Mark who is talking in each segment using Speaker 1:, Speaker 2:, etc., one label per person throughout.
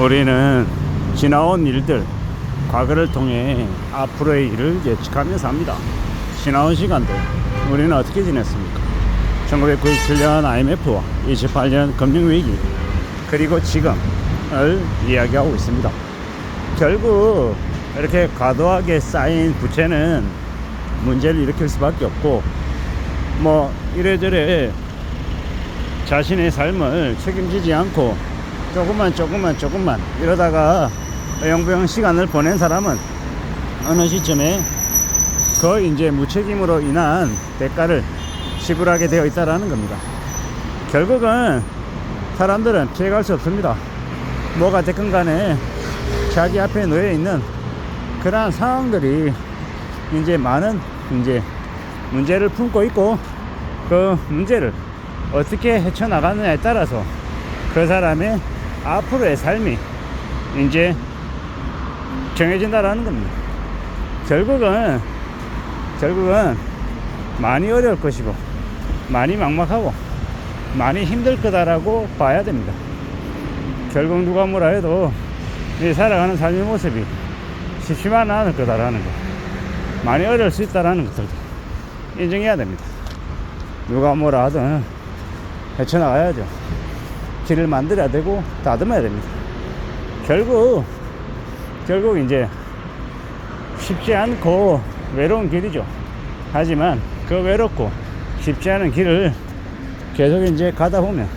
Speaker 1: 우리는 지나온 일들, 과거를 통해 앞으로의 일을 예측하며 삽니다. 지나온 시간들 우리는 어떻게 지냈습니까? 1997년 IMF와 28년 금융위기, 그리고 지금을 이야기하고 있습니다. 결국 이렇게 과도하게 쌓인 부채는 문제를 일으킬 수밖에 없고, 이래저래 자신의 삶을 책임지지 않고 조금만 이러다가 영부영 시간을 보낸 사람은 어느 시점에 그 이제 무책임으로 인한 대가를 지불하게 되어 있다라는 겁니다. 결국은 사람들은 피해갈 수 없습니다. 뭐가 됐건 간에 자기 앞에 놓여 있는 그러한 상황들이 이제 많은 문제를 품고 있고, 그 문제를 어떻게 헤쳐나가느냐에 따라서 그 사람의 앞으로의 삶이 이제 정해진다라는 겁니다. 결국은 많이 어려울 것이고, 많이 막막하고, 많이 힘들 거다라고 봐야 됩니다. 결국 누가 뭐라 해도 이 살아가는 삶의 모습이 쉽지만은 않을 거다라는 거, 많이 어려울 수 있다라는 것들도 인정해야 됩니다. 누가 뭐라 하든 헤쳐나가야죠. 길을 만들어야 되고 다듬어야 됩니다. 결국 이제 쉽지 않고 외로운 길이죠. 하지만 그 외롭고 쉽지 않은 길을 계속 이제 가다 보면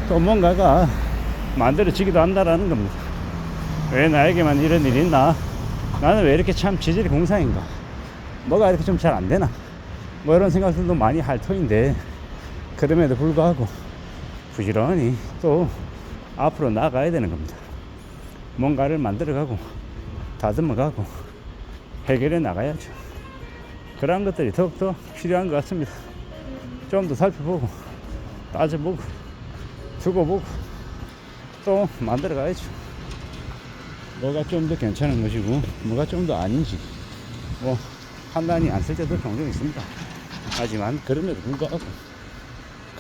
Speaker 1: 또 뭔가가 만들어지기도 한다라는 겁니다. 왜 나에게만 이런 일이 있나? 나는 왜 이렇게 참 지질이 공상인가? 뭐가 이렇게 좀 잘 안 되나? 이런 생각들도 많이 할 터인데, 그럼에도 불구하고 부지런히 또 앞으로 나가야 되는 겁니다. 뭔가를 만들어가고 다듬어가고 해결해 나가야죠. 그러한 것들이 더욱더 필요한 것 같습니다. 좀 더 살펴보고 따져보고 두고 보고 또 만들어 가야죠. 뭐가 좀 더 괜찮은 것이고 뭐가 좀 더 아닌지 판단이 안 쓸 때도 종종 있습니다. 하지만 그럼에도 불구하고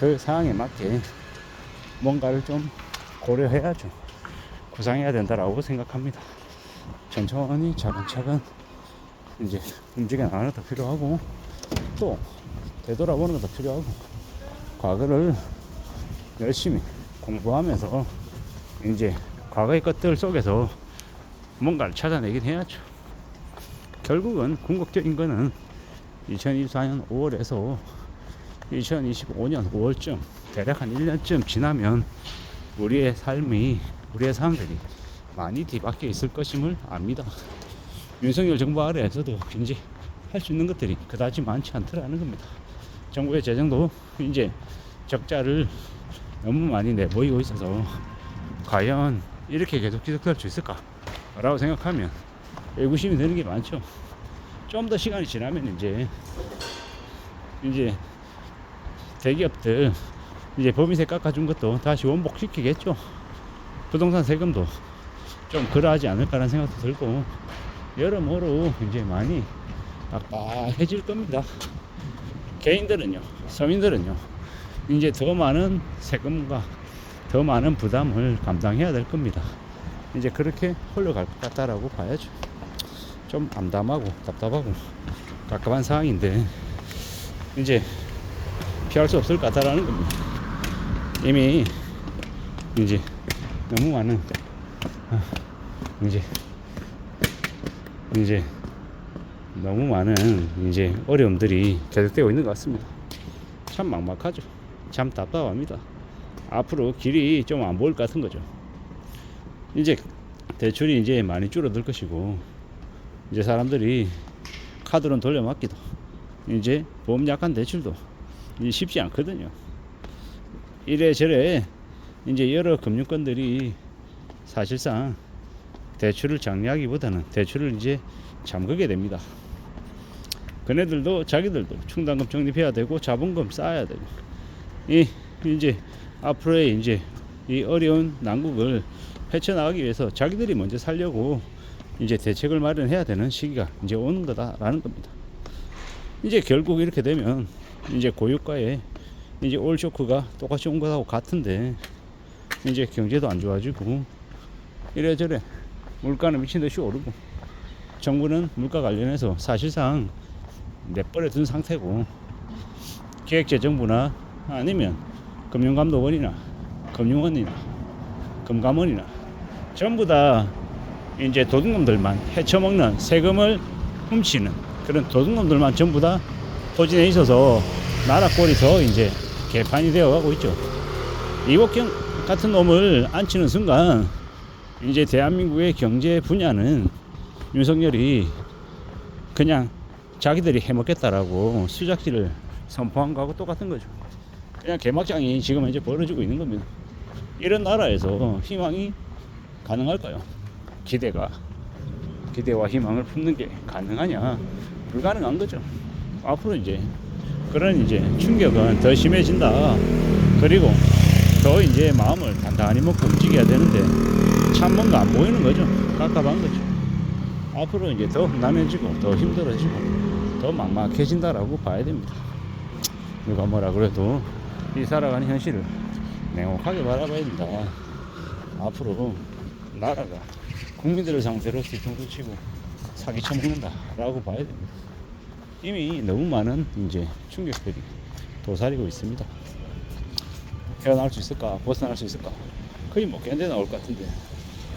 Speaker 1: 그 상황에 맞게 뭔가를 좀 고려해야죠. 구상해야 된다라고 생각합니다. 천천히 차근차근 이제 움직여 나가는 것도 필요하고, 또 되돌아보는 것도 필요하고, 과거를 열심히 공부하면서 이제 과거의 것들 속에서 뭔가를 찾아내긴 해야죠. 결국은 궁극적인 거는 2024년 5월에서 2025년 5월쯤 대략 한 1년쯤 지나면 우리의 삶들이 많이 뒤바뀌어 있을 것임을 압니다. 윤석열 정부 아래에서도 이제 할 수 있는 것들이 그다지 많지 않더라는 겁니다. 정부의 재정도 이제 적자를 너무 많이 내보이고 있어서 과연 이렇게 계속 지속될 수 있을까 라고 생각하면 의구심이 드는 게 많죠. 좀 더 시간이 지나면 이제 대기업들 이제 법인세 깎아준 것도 다시 원복시키겠죠. 부동산 세금도 좀 그러하지 않을까라는 생각도 들고, 여러모로 이제 많이 빡빡해질 겁니다. 개인들은요, 서민들은요, 이제 더 많은 세금과 더 많은 부담을 감당해야 될 겁니다. 이제 그렇게 흘러갈 것 같다라고 봐야죠. 좀 암담하고 답답하고 갑갑한 상황인데 이제 피할 수 없을 것 같다라는 겁니다. 이미 이제 너무 많은 이제 너무 많은 이제 어려움들이 계속되고 있는 것 같습니다. 참 막막하죠. 참 답답합니다. 앞으로 길이 좀 안 보일 것 같은 거죠. 이제 대출이 이제 많이 줄어들 것이고, 이제 사람들이 카드론 돌려막기도, 이제 보험 약한 대출도 이제 쉽지 않거든요. 이래저래 이제 여러 금융권들이 사실상 대출을 장려하기보다는 대출을 이제 잠그게 됩니다. 그네들도 자기들도 충당금 적립해야 되고 자본금 쌓아야 되고, 이제 앞으로의 이제 이 어려운 난국을 헤쳐나가기 위해서 자기들이 먼저 살려고 이제 대책을 마련해야 되는 시기가 이제 오는 거다라는 겁니다. 이제 결국 이렇게 되면 이제 고유가에 이제 올 쇼크가 똑같이 온 것하고 같은데, 이제 경제도 안 좋아지고 이래저래 물가는 미친 듯이 오르고, 정부는 물가 관련해서 사실상 내버려 둔 상태고, 기획재정부나 아니면 금융감독원이나 금융원이나 금감원이나 전부 다 이제 도둑놈들만 헤쳐먹는, 세금을 훔치는 그런 도둑놈들만 전부 다 포진해 있어서 나라 꼴이 더 이제 개판이 되어가고 있죠. 이복경 같은 놈을 앉히는 순간 이제 대한민국의 경제 분야는 윤석열이 그냥 자기들이 해먹겠다라고 수작질을 선포한 거하고 똑같은 거죠. 그냥 개막장이 지금 이제 벌어지고 있는 겁니다. 이런 나라에서 희망이 가능할까요? 기대와 희망을 품는 게 가능하냐? 불가능한 거죠. 앞으로 이제 그런 이제 충격은 더 심해진다. 그리고 더 이제 마음을 단단히 먹고 움직여야 되는데 참 뭔가 안 보이는 거죠. 깝깝한 거죠. 앞으로 이제 더 험난해지고 더 힘들어지고 더 막막해진다라고 봐야 됩니다. 누가 뭐라 그래도 이 살아가는 현실을 냉혹하게 바라봐야 된다. 앞으로 나라가 국민들을 상대로 뒤통수 치고 사기 쳐먹는다라고 봐야 됩니다. 이미 너무 많은 이제 충격들이 도사리고 있습니다. 헤어나올 수 있을까? 벗어날 수 있을까? 거의 못 견뎌 나올 것 같은데,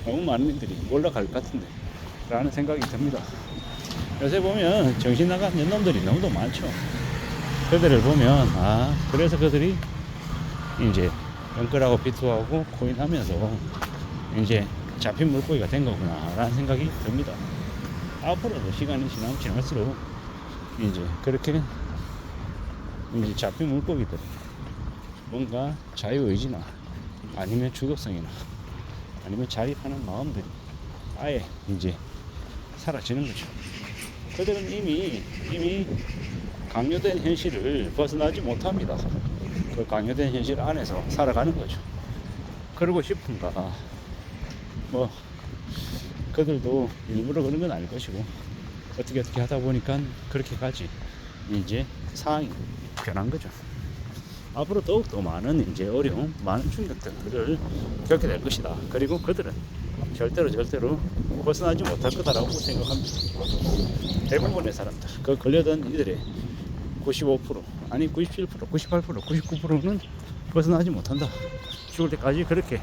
Speaker 1: 너무 많은 일들이 올라갈 것 같은데 라는 생각이 듭니다. 요새 보면 정신 나간 년놈들이 너무도 많죠. 그들을 보면 그래서 그들이 이제 연끌하고 비투하고 코인하면서 이제 잡힌 물고기가 된 거구나 라는 생각이 듭니다. 앞으로도 시간이 지날수록 이제 그렇게 이제 잡힌 물고기들, 뭔가 자유의지나 아니면 주도성이나 아니면 자립하는 마음들이 아예 이제 사라지는 거죠. 그들은 이미 강요된 현실을 벗어나지 못합니다. 그 강요된 현실 안에서 살아가는 거죠. 그러고 싶은가? 뭐 그들도 일부러 그런 건 아닐 것이고, 어떻게 하다 보니까 그렇게까지 이제 상황이 변한 거죠. 앞으로 더욱더 많은 이제 어려움, 많은 충격들을 겪게 될 것이다. 그리고 그들은 절대로 벗어나지 못할 거다라고 생각합니다. 대부분의 사람들, 그 걸려든 이들의 95%, 아니 97%, 98%, 99%는 벗어나지 못한다. 죽을 때까지 그렇게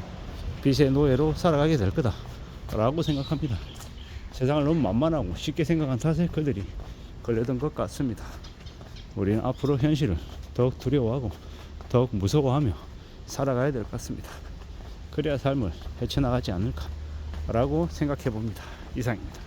Speaker 1: 빚의 노예로 살아가게 될 거다 라고 생각합니다. 세상을 너무 만만하고 쉽게 생각한 탓에 그들이 걸려든 것 같습니다. 우리는 앞으로 현실을 더욱 두려워하고 더욱 무서워하며 살아가야 될 것 같습니다. 그래야 삶을 헤쳐나가지 않을까 라고 생각해 봅니다. 이상입니다.